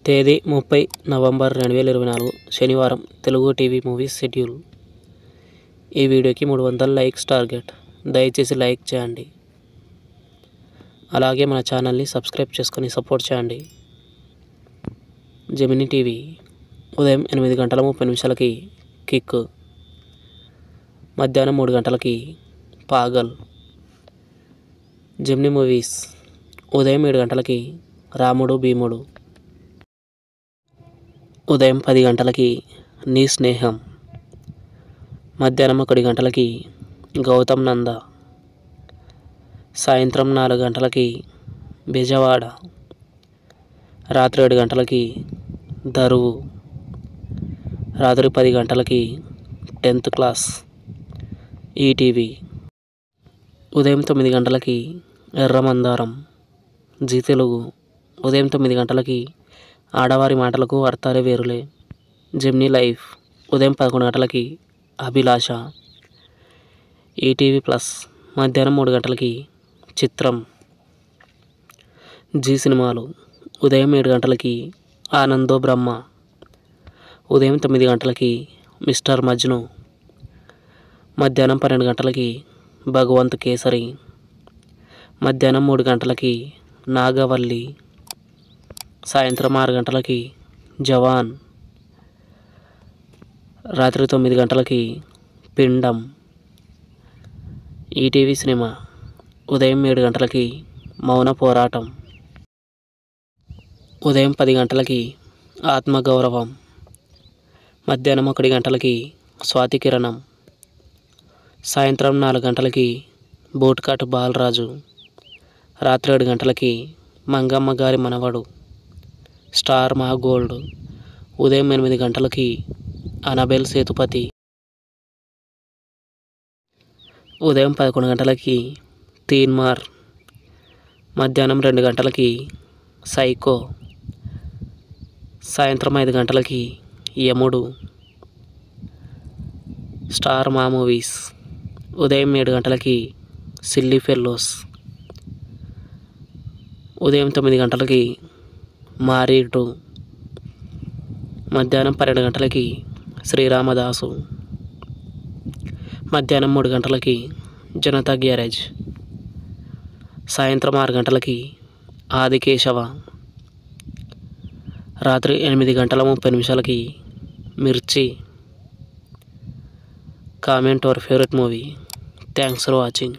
తేదీ 30 నవంబర్ 2024 శనివారం Telugu TV movies schedule. ఈ వీడియోకి 300 లైక్స్ టార్గెట్. దయచేసి లైక్ చేయండి. అలాగే మన ఛానల్ని సబ్స్క్రైబ్ చేసుకొని సపోర్ట్ చేయండి. జెమినీ టీవీ ఉదయం 8:30 కిక్, మధ్యాహ్నం 3 గంటలకి పాగల్. జెమినీ మూవీస్ ఉదయం 7 గంటలకి రాముడు భీముడు, ఉదయం 10 గంటలకి నీ స్నేహం, మధ్యాహ్నం 1 గంటలకి గౌతమ్ నంద, సాయంత్రం 4 గంటలకి బెజవాడ, రాత్రి 7 గంటలకి దరువు, రాత్రి 10 గంటలకి 10th క్లాస్ ఈటీవీ, ఉదయం 9 గంటలకి ఎర్రమందారం జీ తెలుగు, ఉదయం 9 గంటలకి ఆడవారి మాటలకు అర్థాలే వేరులే జెమినీ లైఫ్, ఉదయం 11 గంటలకి అభిలాష ఈటీవీ ప్లస్, మధ్యాహ్నం 3 గంటలకి చిత్రం జీ సినిమాలు, ఉదయం 7 గంటలకి ఆనందో బ్రహ్మ, ఉదయం 9 గంటలకి మిస్టర్ మజ్ను, మధ్యాహ్నం 12 గంటలకి భగవంత్ కేసరి, మధ్యాహ్నం 3 గంటలకి నాగవల్లి, సాయంత్రం 6 గంటలకి జవాన్, రాత్రి 9 గంటలకి పిండం ఈటీవీ సినిమా, ఉదయం 7 గంటలకి మౌన పోరాటం, ఉదయం 10 గంటలకి ఆత్మగౌరవం, మధ్యాహ్నం 1 గంటలకి స్వాతి కిరణం, సాయంత్రం 4 గంటలకి బోట్కాట్ బాలరాజు, రాత్రి 7 గంటలకి మంగమ్మ గారి మనవడు స్టార్ మా గోల్డ్, ఉదయం 8 గంటలకి అనబెల్ సేతుపతి, ఉదయం 11 గంటలకి తీన్మార్, మధ్యాహ్నం 2 గంటలకి సైకో, సాయంత్రం 5 గంటలకి యముడు. స్టార్ మా మూవీస్ ఉదయం 7 గంటలకి సిల్లీ ఫెల్లోస్, ఉదయం 9 గంటలకి మారీ 2, మధ్యాహ్నం 12 గంటలకి శ్రీరామదాసు, మధ్యాహ్నం 3 గంటలకి జనతా గ్యారేజ్, సాయంత్రం 6 గంటలకి ఆదికేశవ, రాత్రి 8:30 మిర్చి. Comment your favourite movie. Thanks for watching.